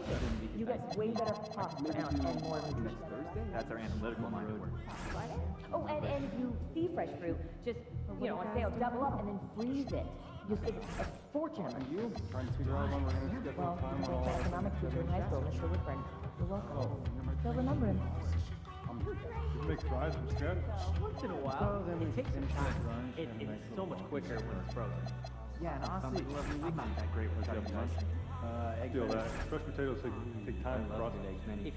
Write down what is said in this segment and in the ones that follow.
focus. You get way better puff per ounce and more nutrition. That's our analytical mind at work. Oh, and if you see fresh fruit, just, on sale, double up and then freeze it. You'll save a fortune on it. You trying to figure out when we're going to get Well, time you or my economics teacher in high school, Mr. Woodburn. You're welcome. Still remember him. big fries from scratch. Once in a while, it takes some time. It's so much quicker when it's frozen. Yeah, and honestly, I'm not that great with cutting mush. I feel that. Fresh potatoes take time to process. If you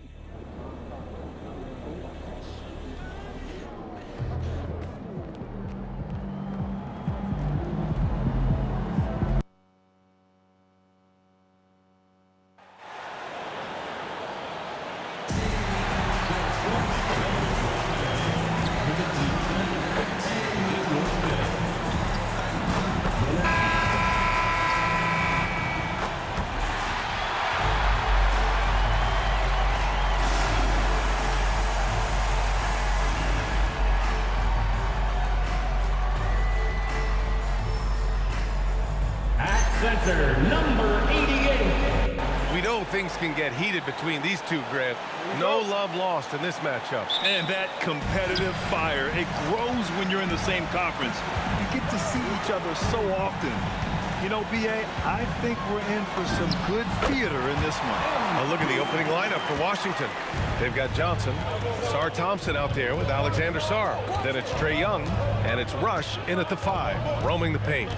Center, number 88. We know things can get heated between these two, Grant. No love lost in this matchup. And that competitive fire, it grows when you're in the same conference. You get to see each other so often. You know, B.A., I think we're in for some good theater in this one. Now look at the opening lineup for Washington. They've got Johnson, Sar Thompson out there with Alexander Sar. Then it's Trae Young, and it's Rush in at the 5, roaming the paint.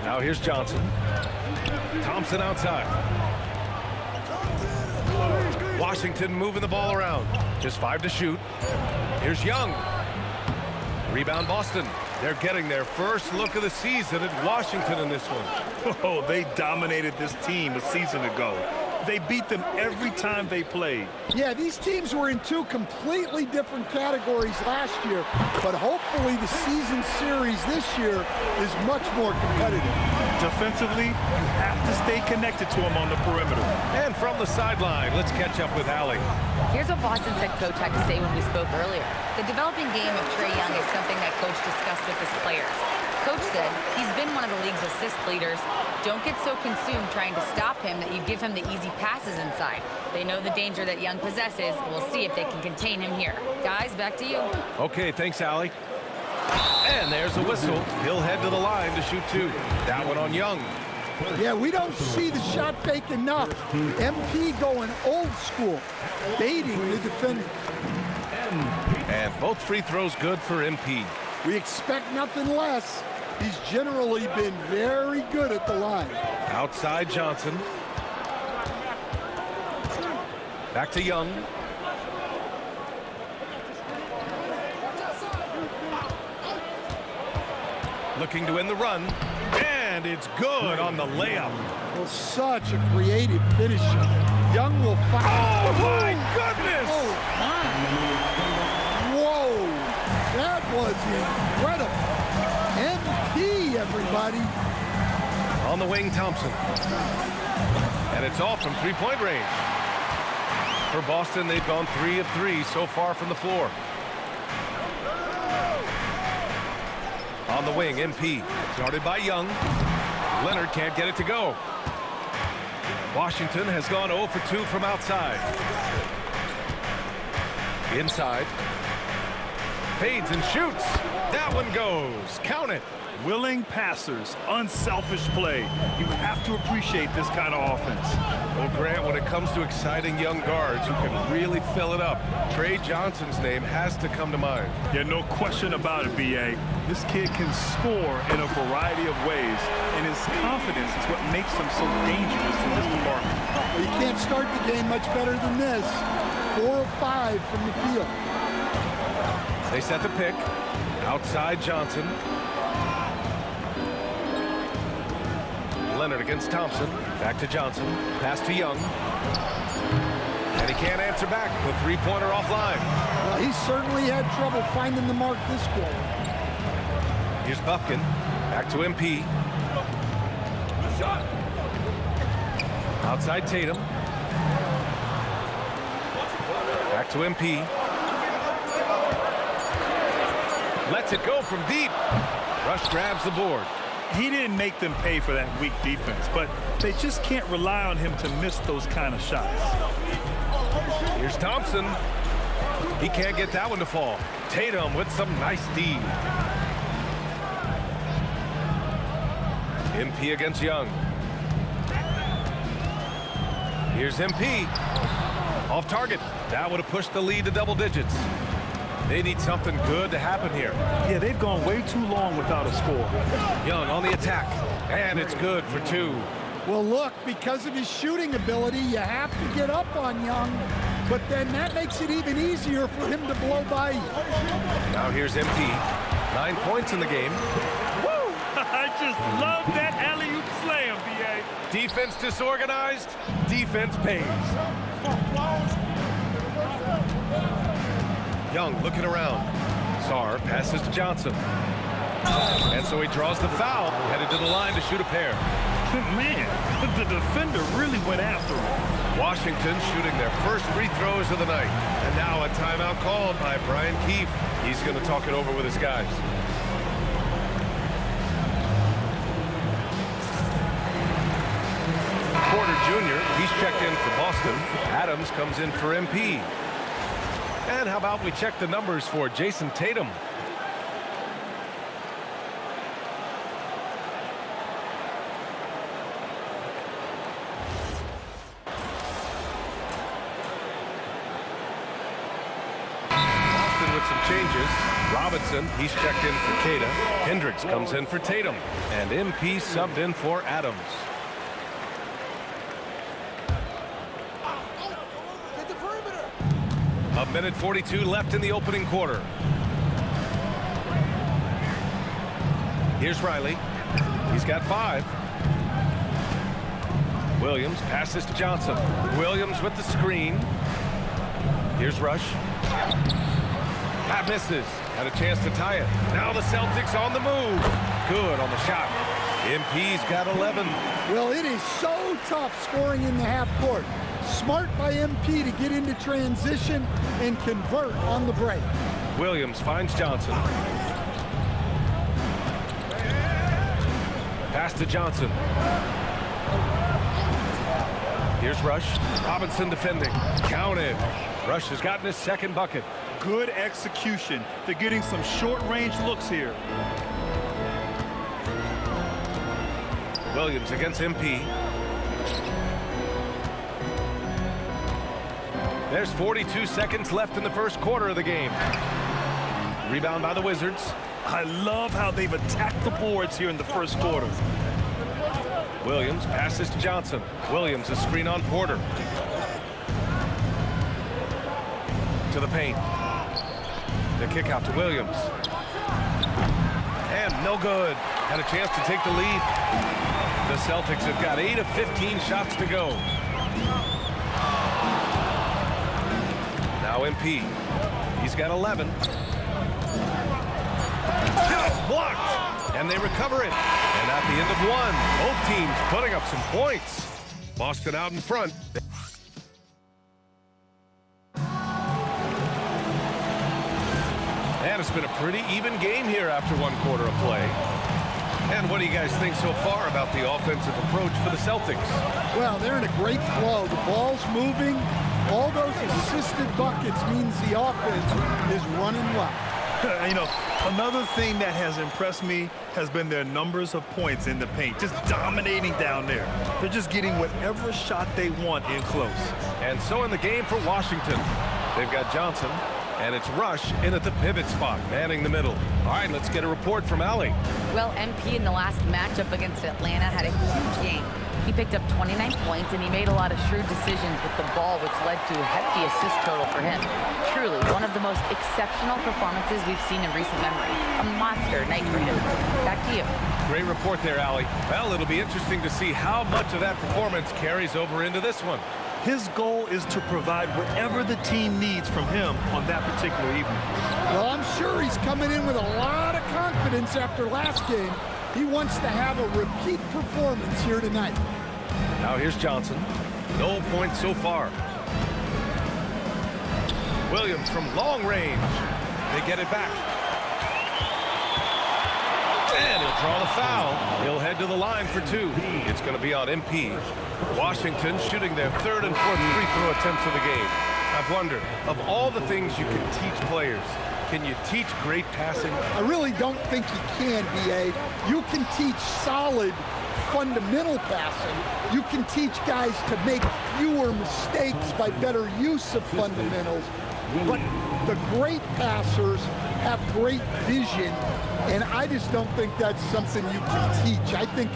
Now here's Johnson. Thompson outside. Washington moving the ball around. Just 5 to shoot. Here's Young. Rebound Boston. They're getting their first look of the season at Washington in this one. Oh, they dominated this team a season ago. They beat them every time they played. Yeah, these teams were in 2 completely different categories last year, but hopefully the season series this year is much more competitive. Defensively, you have to stay connected to them on the perimeter. And from the sideline, let's catch up with Allie. Here's what Boston's head coach had to say when we spoke earlier. The developing game of Trae Young is something that coach discussed with his players. Coach said he's been one of the league's assist leaders. Don't get so consumed trying to stop him that you give him the easy passes inside. They know the danger that Young possesses. We'll see if they can contain him here. Guys, back to you. Okay, thanks, Allie. And there's a whistle. He'll head to the line to shoot 2. That one on Young. Yeah, we don't see the shot fake enough. MP going old school, baiting the defender. And both free throws good for MP. We expect nothing less. He's generally been very good at the line. Outside Johnson. Back to Young. Looking to win the run. And it's good on the layup. Well, such a creative finisher. Young will find. Oh, my goodness! Oh, my. Whoa. That was incredible. MP, everybody. On the wing, Thompson. And it's off from three-point range. For Boston, they've gone 3 of 3 so far from the floor. On the wing, MP. Guarded by Young. Leonard can't get it to go. Washington has gone 0 for 2 from outside. Inside. Fades and shoots. That one goes. Count it. Willing passers, unselfish play. You have to appreciate this kind of offense. Well, Grant, when it comes to exciting young guards who can really fill it up, Trae Johnson's name has to come to mind. Yeah, no question about it, B.A. This kid can score in a variety of ways, and his confidence is what makes him so dangerous in this department. Well, you can't start the game much better than this. 4 of 5 from the field. They set the pick. Outside Johnson. Leonard against Thompson. Back to Johnson. Pass to Young. And he can't answer back. The three-pointer offline. Well, he certainly had trouble finding the mark this quarter. Here's Buffkin. Back to MP. Outside Tatum. Back to MP. Lets it go from deep. Rush grabs the board. he didn't make them pay for that weak defense, but they just can't rely on him to miss those kind of shots. Here's Thompson. He can't get that one to fall. Tatum with some nice D. MP against Young. Here's MP. Off target. That would have pushed the lead to double digits. They need something good to happen here. Yeah, they've gone way too long without a score. Young on the attack. And it's good for 2. Well, look, because of his shooting ability, you have to get up on Young, but then that makes it even easier for him to blow by you. Now here's MP. 9 points in the game. Woo! I just love that alley-oop slam, B.A. Defense disorganized. Defense pays. Young looking around. Sarr passes to Johnson. And so he draws the foul, headed to the line to shoot a pair. Man, the defender really went after him. Washington shooting their first free throws of the night. And now a timeout called by Brian Keefe. He's going to talk it over with his guys. Porter Jr., he's checked in for Boston. Adams comes in for MP. And how about we check the numbers for Jason Tatum? Boston with some changes. Robinson, he's checked in for Queta. Hendricks comes in for Tatum. And MP subbed in for Adams. A minute 42 left in the opening quarter. Here's Riley. He's got 5. Williams passes to Johnson. Williams with the screen. Here's Rush. That misses. Had a chance to tie it. Now the Celtics on the move. Good on the shot. MP's got 11. Well, it is so tough scoring in the half court. Smart by MP to get into transition and convert on the break. Williams finds Johnson. Pass to Johnson. Here's Rush. Robinson defending. Counted. Rush has gotten his second bucket. Good execution. They're getting some short-range looks here. Williams against MP. There's 42 seconds left in the first quarter of the game. Rebound by the Wizards. I love how they've attacked the boards here in the first quarter. Williams passes to Johnson. Williams a screen on Porter. To the paint. The kick out to Williams. And no good. Had a chance to take the lead. The Celtics have got 8 of 15 shots to go. Now MP. He's got 11. Shot blocked. And they recover it. And at the end of 1, both teams putting up some points. Boston out in front. And it's been a pretty even game here after 1 quarter of play. And what do you guys think so far about the offensive approach for the Celtics? Well, they're in a great flow. The ball's moving. All those assisted buckets means the offense is running well. You know, another thing that has impressed me has been their numbers of points in the paint, just dominating down there. They're just getting whatever shot they want in close. And so in the game for Washington, they've got Johnson, and it's Rush in at the pivot spot, manning the middle. All right, let's get a report from Allie. Well, MP in the last matchup against Atlanta had a huge game. He picked up 29 points, and he made a lot of shrewd decisions with the ball, which led to a hefty assist total for him. Truly, one of the most exceptional performances we've seen in recent memory. A monster night for him. Back to you. Great report there, Allie. Well, it'll be interesting to see how much of that performance carries over into this one. His goal is to provide whatever the team needs from him on that particular evening. Well, I'm sure he's coming in with a lot of confidence after last game. He wants to have a repeat performance here tonight. Now here's Johnson. No points so far. Williams from long range. They get it back. And he'll draw the foul. He'll head to the line for 2. It's going to be on MP. Washington shooting their 3rd and 4th free throw attempts of the game. I've wondered, of all the things you can teach players, can you teach great passing? I really don't think you can, B.A. You can teach solid fundamental passing. You can teach guys to make fewer mistakes by better use of fundamentals. But the great passers have great vision, and I just don't think that's something you can teach. I think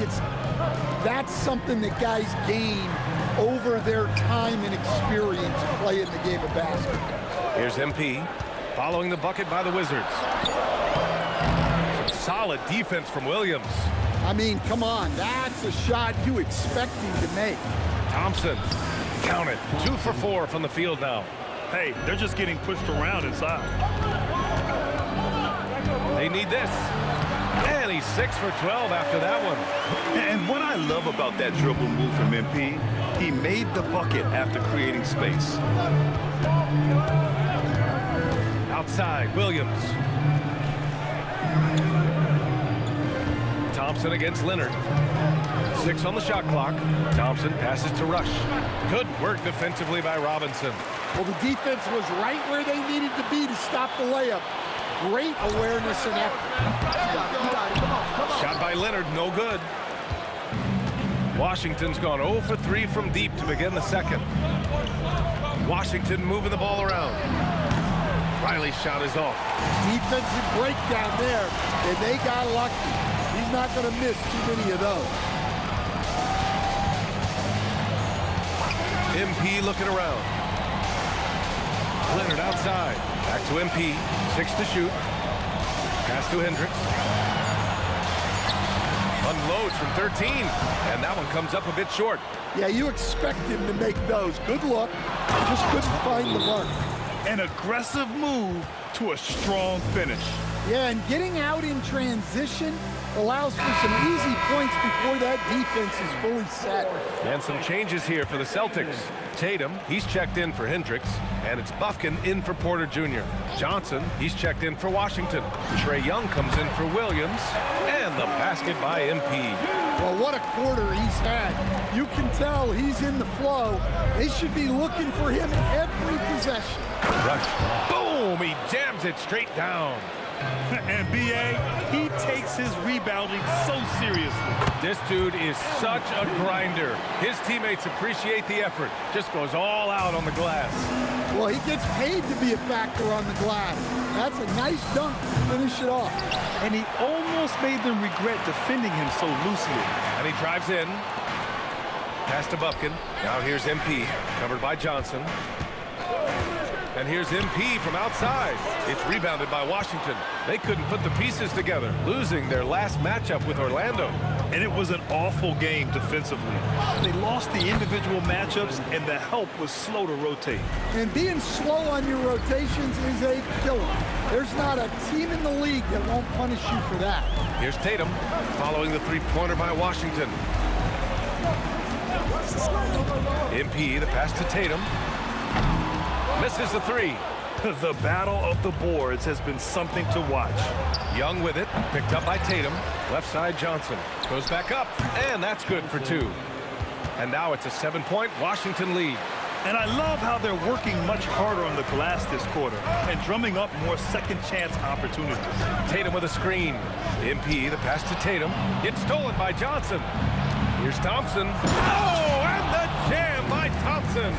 that's something that guys gain over their time and experience playing the game of basketball. Here's MP, following the bucket by the Wizards. Some solid defense from Williams. I mean, come on, that's a shot you expect him to make. Thompson, count it, 2 for 4 from the field now. Hey, they're just getting pushed around inside. They need this. And he's 6 for 12 after that one. And what I love about that dribble move from MP, he made the bucket after creating space. Outside, Williams. Thompson against Leonard. 6 on the shot clock. Thompson passes to Rush. Good work defensively by Robinson. Well, the defense was right where they needed to be to stop the layup. Great awareness and effort. Shot by Leonard, no good. Washington's gone 0 for 3 from deep to begin the second. Washington moving the ball around. Riley's shot is off. Defensive breakdown there, and they got lucky. He's not going to miss too many of those. MP looking around. Leonard outside. Back to MP. 6 to shoot. Pass to Hendricks. Unloads from 13. And that one comes up a bit short. Yeah, you expect him to make those. Good look. Just couldn't find the mark. An aggressive move to a strong finish. Yeah, and getting out in transition allows for some easy points before that defense is fully set. And some changes here for the Celtics. Tatum, he's checked in for Hendricks, and it's Bufkin in for Porter Jr. Johnson, he's checked in for Washington. Trae Young comes in for Williams, and the basket by MP. Well, what a quarter he's had. You can tell he's in the flow. They should be looking for him every possession. Rush, boom, he jams it straight down. And B.A., he takes his rebounding so seriously. This dude is such a grinder. His teammates appreciate the effort. Just goes all out on the glass. Well, he gets paid to be a factor on the glass. That's a nice dunk to finish it off. And he almost made them regret defending him so loosely. And he drives in. Pass to Bufkin. Now here's MP, covered by Johnson. And here's MP from outside. It's rebounded by Washington. They couldn't put the pieces together, losing their last matchup with Orlando. And it was an awful game defensively. They lost the individual matchups, and the help was slow to rotate. And being slow on your rotations is a killer. There's not a team in the league that won't punish you for that. Here's Tatum, following the three-pointer by Washington. MP, the pass to Tatum. Misses the 3. The battle of the boards has been something to watch. Young with it, picked up by Tatum. Left side Johnson goes back up, and that's good for 2. And now it's a 7-point Washington lead. And I love how they're working much harder on the glass this quarter and drumming up more second chance opportunities. Tatum with a screen. MP, the pass to Tatum. It's stolen by Johnson. Here's Thompson. Oh, and the jam by Thompson.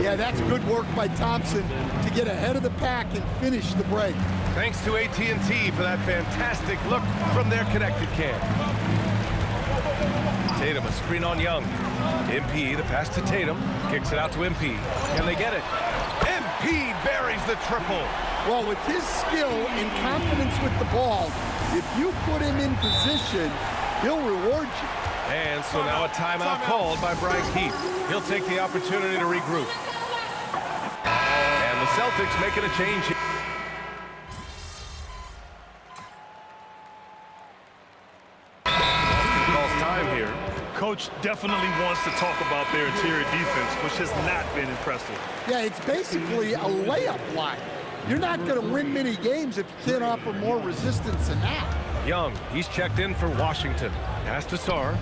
Yeah, that's good work by Thompson to get ahead of the pack and finish the break. Thanks to AT&T for that fantastic look from their connected cam. Tatum, a screen on Young. MP, the pass to Tatum. Kicks it out to MP. Can they get it? MP buries the triple. Well, with his skill and confidence with the ball, if you put him in position, he'll reward you. And so now a timeout called by Brian Keith. He'll take the opportunity to regroup. And the Celtics making a change here. Boston calls time here. Coach definitely wants to talk about their interior defense, which has not been impressive. Yeah, it's basically a layup line. You're not going to win many games if you can't offer more resistance than that. Young, he's checked in for Washington. Pass to Sarr.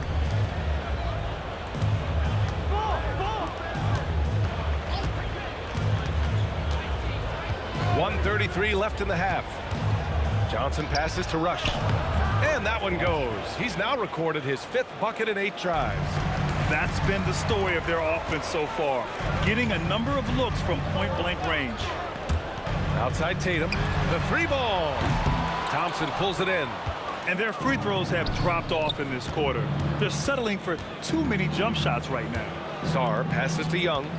.133 left in the half. Johnson passes to Rush. And that one goes. He's now recorded his 5th bucket in 8 tries. That's been the story of their offense so far, getting a number of looks from point-blank range. Outside Tatum, the 3 ball. Thompson pulls it in. And their free throws have dropped off in this quarter. They're settling for too many jump shots right now. Sarr passes to Young.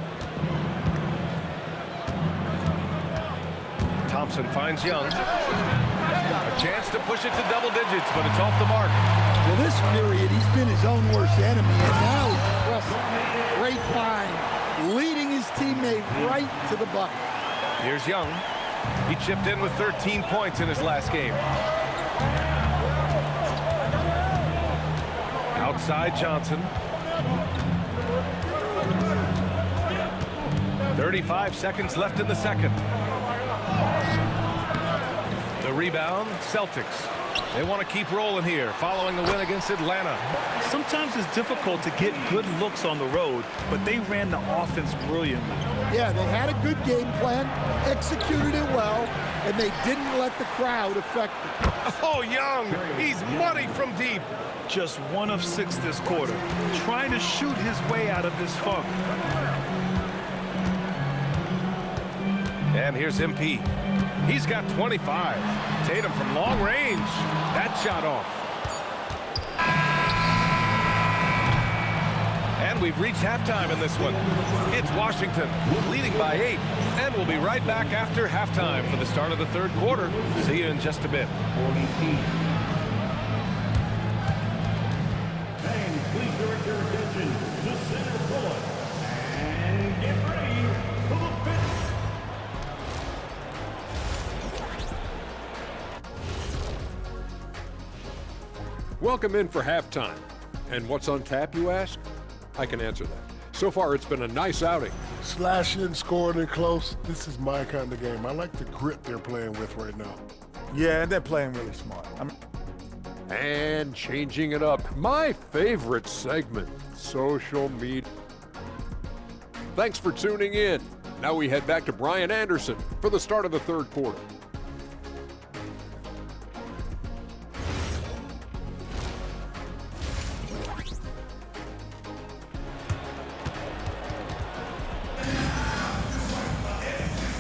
Thompson finds Young. A chance to push it to double digits, but it's off the mark. Well, this period, he's been his own worst enemy, and now he's pressing. Great find, leading his teammate right to the bucket. Here's Young. He chipped in with 13 points in his last game. Outside Johnson. 35 seconds left in the second. The rebound, Celtics. They want to keep rolling here following the win against Atlanta. Sometimes it's difficult to get good looks on the road, but they ran the offense brilliantly. Yeah, they had a good game plan, executed it well, and they didn't let the crowd affect it. Oh, Young, he's money from deep. Just 1 of 6 this quarter, trying to shoot his way out of this funk. And here's MP. He's got 25. Tatum from long range. That shot off. And we've reached halftime in this one. It's Washington leading by 8. And we'll be right back after halftime for the start of the 3rd quarter. See you in just a bit. Fans, please direct your attention to center court and get ready for the 5th. Welcome in for halftime. And what's on tap, you ask? I can answer that. So far, it's been a nice outing. Slashing, scoring it close. This is my kind of game. I like the grit they're playing with right now. Yeah, and they're playing really smart. And changing it up, my favorite segment, social media. Thanks for tuning in. Now we head back to Brian Anderson for the start of the 3rd quarter.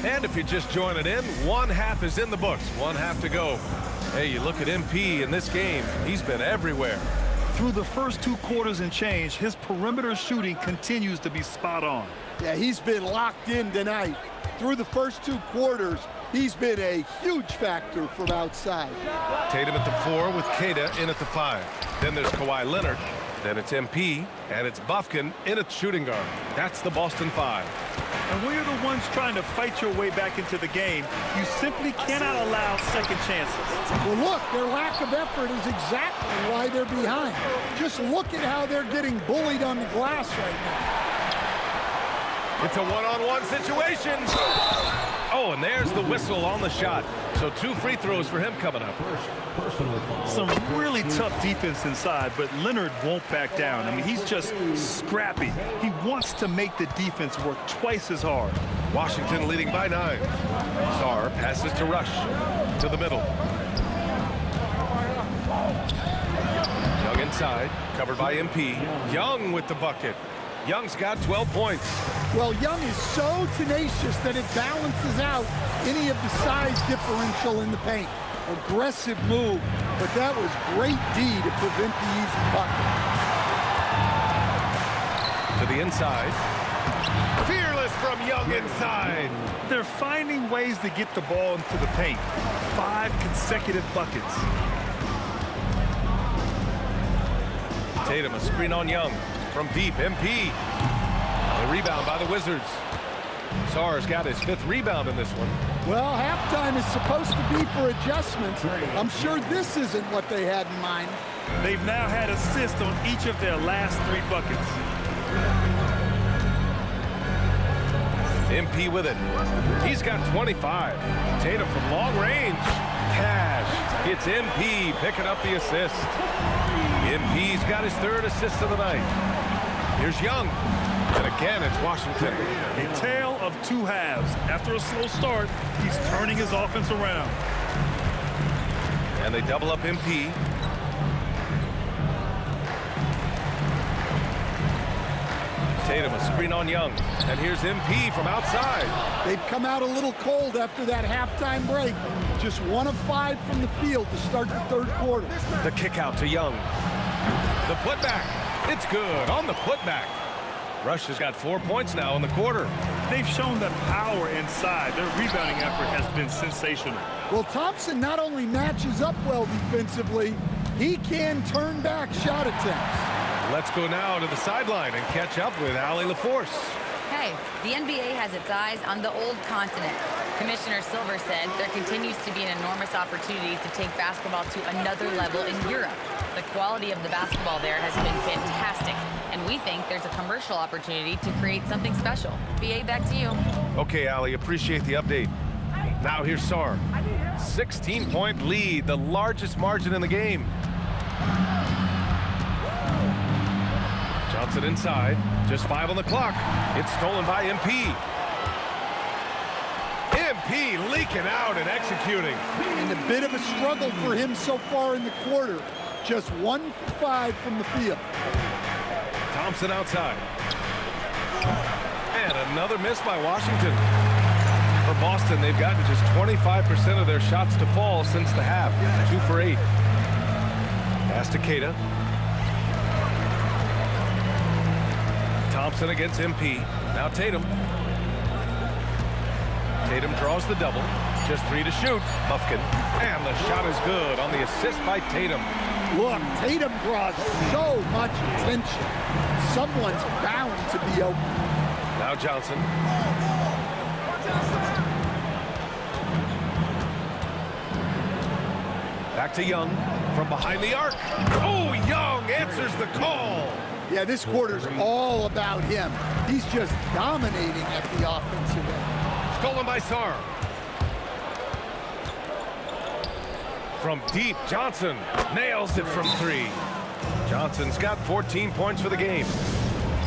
And if you're just joining in, 1 half is in the books. 1 half to go. Hey, you look at MP in this game, he's been everywhere. Through the first 2 quarters and change, his perimeter shooting continues to be spot on. Yeah, he's been locked in tonight. Through the first 2 quarters, he's been a huge factor from outside. Tatum at the 4 with Keita in at the 5. Then there's Kawhi Leonard. Then it's MP, and it's Bufkin in at shooting guard. That's the Boston 5. And when you're the ones trying to fight your way back into the game, you simply cannot allow second chances. Well, look, their lack of effort is exactly why they're behind. Just look at how they're getting bullied on the glass right now. It's a one-on-one situation. Oh, and there's the whistle on the shot. So 2 free throws for him coming up. Some really tough defense inside, but Leonard won't back down. I mean, he's just scrappy. He wants to make the defense work twice as hard. Washington leading by 9. Sarr passes to Rush to the middle. Young inside, covered by MP. Young with the bucket. Young's got 12 points. Well, Young is so tenacious that it balances out any of the size differential in the paint. Aggressive move, but that was great D to prevent the easy bucket. To the inside. Fearless from Young inside. They're finding ways to get the ball into the paint. 5 consecutive buckets. Tatum, a screen on Young. From deep, MP. The rebound by the Wizards. Sarr's got his 5th rebound in this one. Well, halftime is supposed to be for adjustments. I'm sure this isn't what they had in mind. They've now had assists on each of their last 3 buckets. MP with it. He's got 25. Tatum from long range. Cash. It's MP picking up the assist. MP's got his 3rd assist of the night. Here's Young. And again, it's Washington. A tale of two halves. After a slow start, he's turning his offense around. And they double up MP. Tatum, a screen on Young. And here's MP from outside. They've come out a little cold after that halftime break. Just 1 of 5 from the field to start the 3rd quarter. The kick out to Young. The putback. It's good on the putback. Rush has got 4 points now in the quarter. They've shown that power inside. Their rebounding effort has been sensational. Well, Thompson not only matches up well defensively, he can turn back shot attempts. Let's go now to the sideline and catch up with Allie LaForce. Hey, the NBA has its eyes on the old continent. Commissioner Silver said there continues to be an enormous opportunity to take basketball to another level in Europe. The quality of the basketball there has been fantastic, and we think there's a commercial opportunity to create something special. BA, back to you. Okay, Allie, appreciate the update. Now here's Sar. 16-point lead, the largest margin in the game. Johnson inside, just 5 on the clock. It's stolen by MP. MP leaking out and executing. And a bit of a struggle for him so far in the quarter. Just 1 for 5 from the field. Thompson outside. And another miss by Washington. For Boston, they've gotten just 25% of their shots to fall since the half. 2 for 8. Pass to Keita. Thompson against MP. Now Tatum. Tatum draws the double. Just 3 to shoot. Buffkin. And the shot is good on the assist by Tatum. Look, Tatum draws so much attention. Someone's bound to be open. Now Johnson. Back to Young from behind the arc. Oh, Young answers the call. Yeah, this quarter's all about him. He's just dominating at the offensive end. Stolen by Sar. From deep, Johnson nails it from 3. Johnson's got 14 points for the game.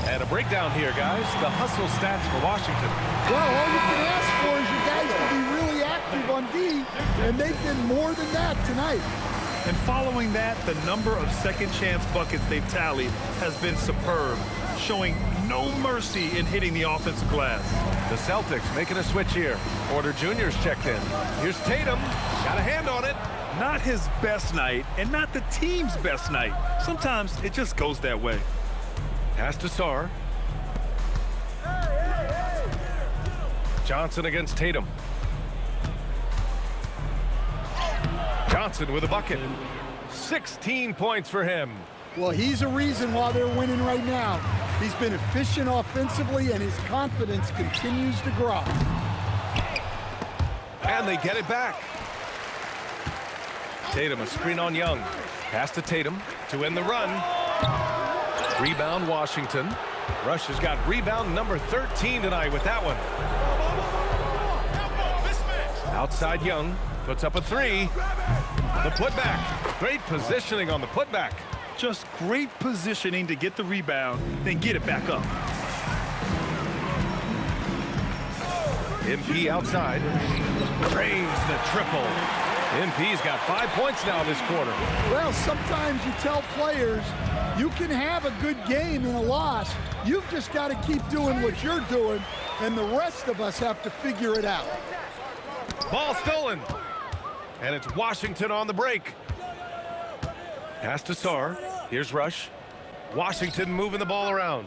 And a breakdown here, guys. The hustle stats for Washington. Well, all you can ask for is your guys to be really active on D, and they've been more than that tonight. And following that, the number of second-chance buckets they've tallied has been superb, showing no mercy in hitting the offensive glass. The Celtics making a switch here. Porter Jr.'s checked in. Here's Tatum. Got a hand on it. Not his best night, and not the team's best night. Sometimes it just goes that way. Pass to Sar. Johnson against Tatum. Johnson with a bucket. 16 points for him. Well, he's a reason why they're winning right now. He's been efficient offensively, and his confidence continues to grow. And they get it back. Tatum, a screen on Young. Pass to Tatum to end the run. Rebound, Washington. Rush has got rebound number 13 tonight with that one. Outside Young. Puts up a 3. The putback. Great positioning on the putback. Just great positioning to get the rebound, then get it back up. MP outside. Drains the triple. MP's got 5 points now this quarter. Well, sometimes you tell players you can have a good game in a loss. You've just got to keep doing what you're doing, and the rest of us have to figure it out. Ball stolen. And it's Washington on the break. Pass to Sar. Here's Rush. Washington moving the ball around.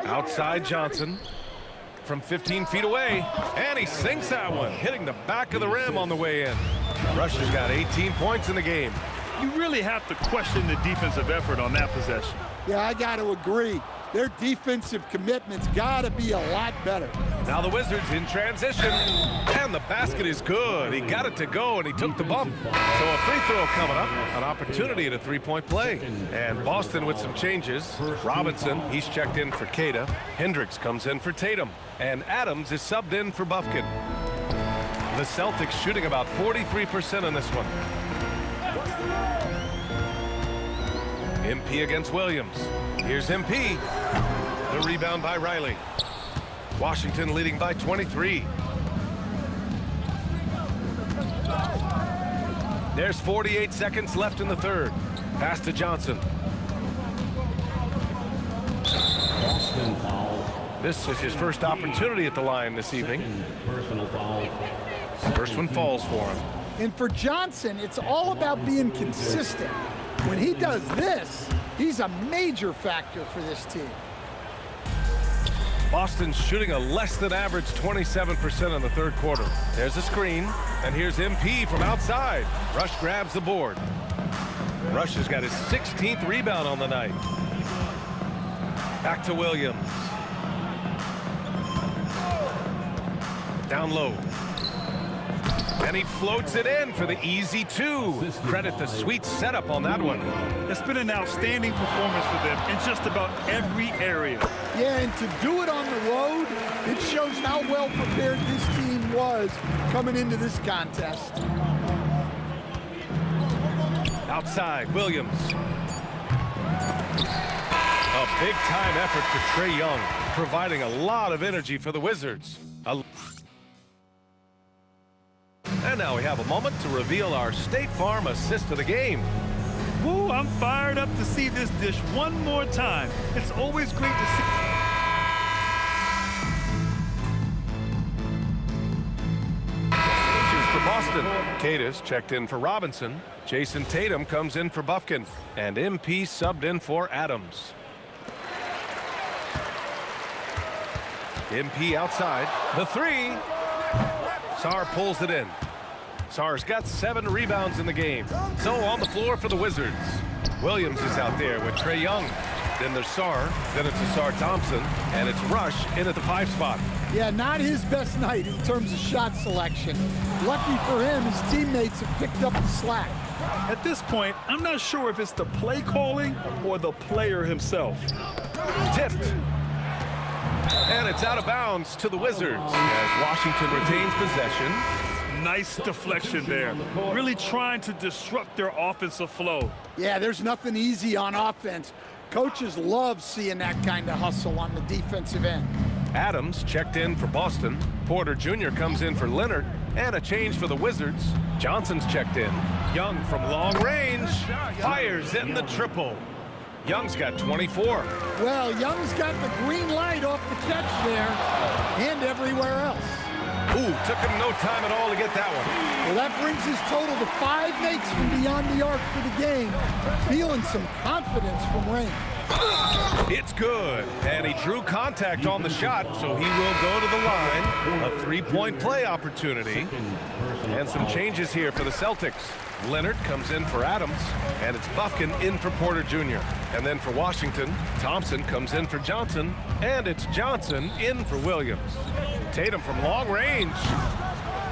Outside Johnson. From 15 feet away. And he sinks that one, hitting the back of the rim on the way in. Rush has got 18 points in the game. You really have to question the defensive effort on that possession. Yeah, I got to agree. Their defensive commitment's got to be a lot better. Now the Wizards in transition, and the basket is good. He got it to go, and he took the bump. So a free throw coming up, an opportunity at a three-point play. And Boston with some changes. Robinson, he's checked in for Queta. Hendricks comes in for Tatum. And Adams is subbed in for Bufkin. The Celtics shooting about 43% on this one. MP against Williams. Here's MP. The rebound by Riley. Washington leading by 23. There's 48 seconds left in the third. Pass to Johnson. This is his first opportunity at the line this evening. First one falls for him. And for Johnson, it's all about being consistent. When he does this, he's a major factor for this team. Boston's shooting a less than average 27% in the third quarter. There's a screen, and here's MP from outside. Rush grabs the board. Rush has got his 16th rebound on the night. Back to Williams. Down low. And he floats it in for the easy two. Credit the sweet setup on that one. It's been an outstanding performance for them in just about every area. Yeah, and to do it on the road, it shows how well prepared this team was coming into this contest. Outside, Williams. A big-time effort for Trae Young, providing a lot of energy for the Wizards. And now we have a moment to reveal our State Farm assist of the game. Woo, I'm fired up to see this dish one more time. It's always great to see. Changes for Boston. Queta's checked in for Robinson. Jason Tatum comes in for Bufkin. And MP subbed in for Adams. MP outside. The three. Sarr pulls it in. Sarr's got 7 rebounds in the game. So on the floor for the Wizards. Williams is out there with Trae Young. Then there's Sarr. Then it's Sarr Thompson. And it's Rush in at the 5 spot. Yeah, not his best night in terms of shot selection. Lucky for him, his teammates have picked up the slack. At this point, I'm not sure if it's the play calling or the player himself. Tipped. And it's out of bounds to the Wizards as Washington retains possession. Nice deflection there. Really trying to disrupt their offensive flow. Yeah, there's nothing easy on offense. Coaches love seeing that kind of hustle on the defensive end. Adams checked in for Boston. Porter Jr. comes in for Leonard. And a change for the Wizards. Johnson's checked in. Young from long range fires in the triple. Young's got 24. Well, Young's got the green light off the catch there and everywhere else. Ooh, took him no time at all to get that one. Well, that brings his total to 5 makes from beyond the arc for the game. Feeling some confidence from Rain. It's good, and he drew contact on the shot, so he will go to the line. A 3-point play opportunity. And some changes here for the Celtics. Leonard comes in for Adams, and it's Bufkin in for Porter Jr. And then for Washington, Thompson comes in for Johnson, and it's Johnson in for Williams. Tatum from long range.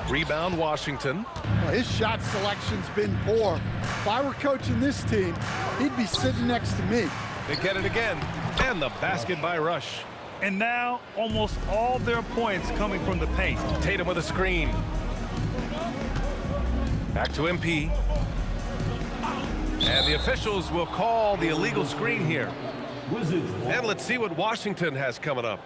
Rebound Washington. Well, his shot selection's been poor. If I were coaching this team, he'd be sitting next to me. They get it again, and the basket by Rush. And now, almost all their points coming from the paint. Tatum with a screen. Back to MP. And the officials will call the illegal screen here. And let's see what Washington has coming up.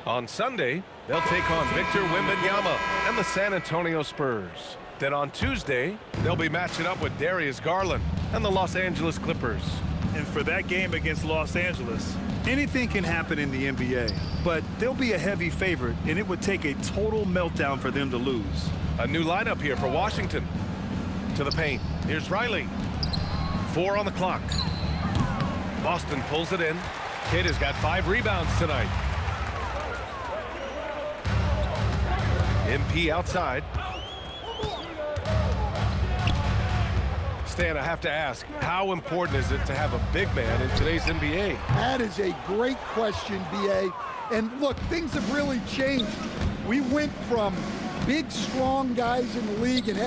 On Sunday, they'll take on Victor Wembanyama and the San Antonio Spurs. Then on Tuesday, they'll be matching up with Darius Garland and the Los Angeles Clippers. And for that game against Los Angeles, anything can happen in the NBA, but they'll be a heavy favorite, and it would take a total meltdown for them to lose. A new lineup here for Washington. To the paint. Here's Riley. 4 on the clock. Boston pulls it in. Queta's got 5 rebounds tonight. MP outside. Stan, I have to ask, how important is it to have a big man in today's NBA? That is a great question, BA. And look, things have really changed. We went from big, strong guys in the league and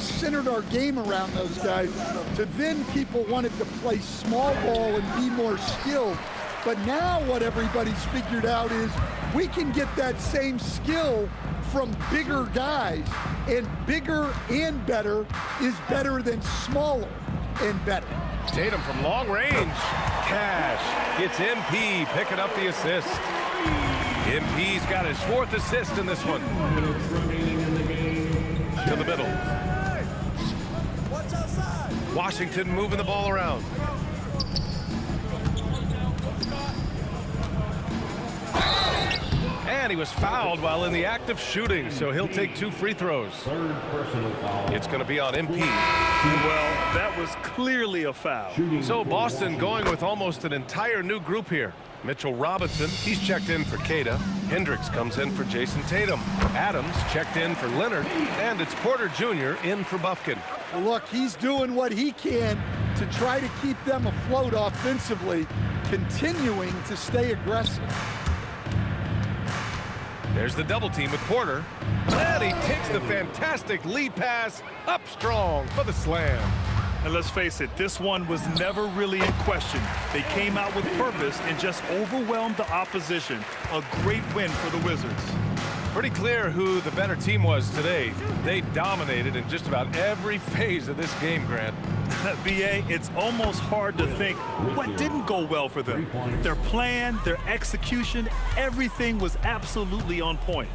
centered our game around those guys to then people wanted to play small ball and be more skilled. But now what everybody's figured out is we can get that same skill from bigger guys, and bigger and better is better than smaller and better. Tatum from long range. Cash gets MP picking up the assist. MP's got his 4th assist in this one. To the middle. Washington moving the ball around. And he was fouled while in the act of shooting, so he'll take 2 free throws. It's going to be on MP. Well, that was clearly a foul. So Boston going with almost an entire new group here. Mitchell Robinson, he's checked in for Queta. Hendricks comes in for Jason Tatum. Adams checked in for Leonard. And it's Porter Jr. in for Bufkin. Well, look, he's doing what he can to try to keep them afloat offensively, continuing to stay aggressive. There's the double team with Porter. And he takes the fantastic lead pass up strong for the slam. And let's face it, this one was never really in question. They came out with purpose and just overwhelmed the opposition. A great win for the Wizards. Pretty clear who the better team was today. They dominated in just about every phase of this game, Grant. BA, it's almost hard to think what didn't go well for them. Their plan, their execution, everything was absolutely on point.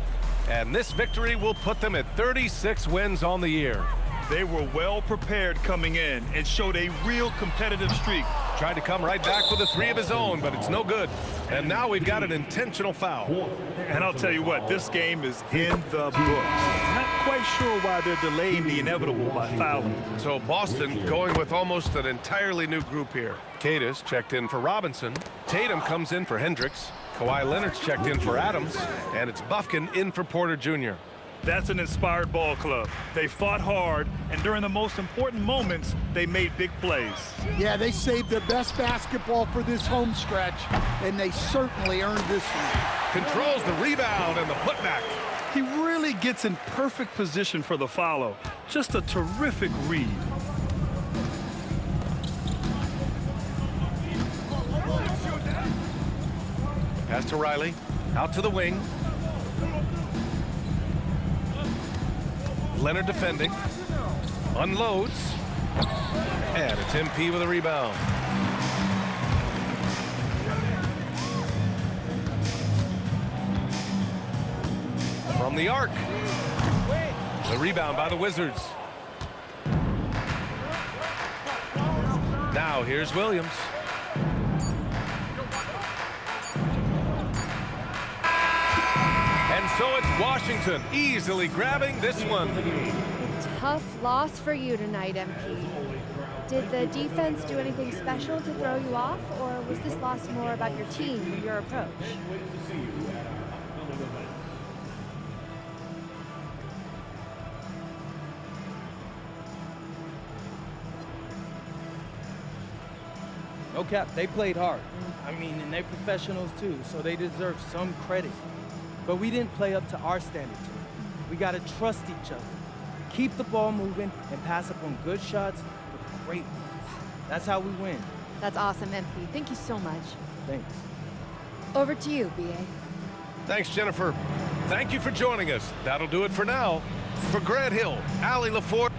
And this victory will put them at 36 wins on the year. They were well prepared coming in and showed a real competitive streak. Tried to come right back with a 3 of his own, but it's no good. And now we've got an intentional foul. And I'll tell you what, this game is in the books. Not quite sure why they're delaying the inevitable by fouling. So Boston going with almost an entirely new group here. Queta's checked in for Robinson. Tatum comes in for Hendricks. Kawhi Leonard's checked in for Adams. And it's Bufkin in for Porter Jr. That's an inspired ball club. They fought hard, and during the most important moments, they made big plays. Yeah, they saved their best basketball for this home stretch, and they certainly earned this one. Controls the rebound and the putback. He really gets in perfect position for the follow. Just a terrific read. Pass to Riley. Out to the wing. Leonard defending. Unloads. And it's MP with a rebound. From the arc. The rebound by the Wizards. Now here's Williams. And so it's Washington easily grabbing this one. Tough loss for you tonight, MP. Did the defense do anything special to throw you off, or was this loss more about your team and your approach? No cap, they played hard. I mean, and they're professionals too, so they deserve some credit. But we didn't play up to our standard tonight. We gotta trust each other. Keep the ball moving and pass up on good shots for great ones. That's how we win. That's awesome, MP. Thank you so much. Thanks. Over to you, BA. Thanks, Jennifer. Thank you for joining us. That'll do it for now. For Grant Hill, Allie LaForte.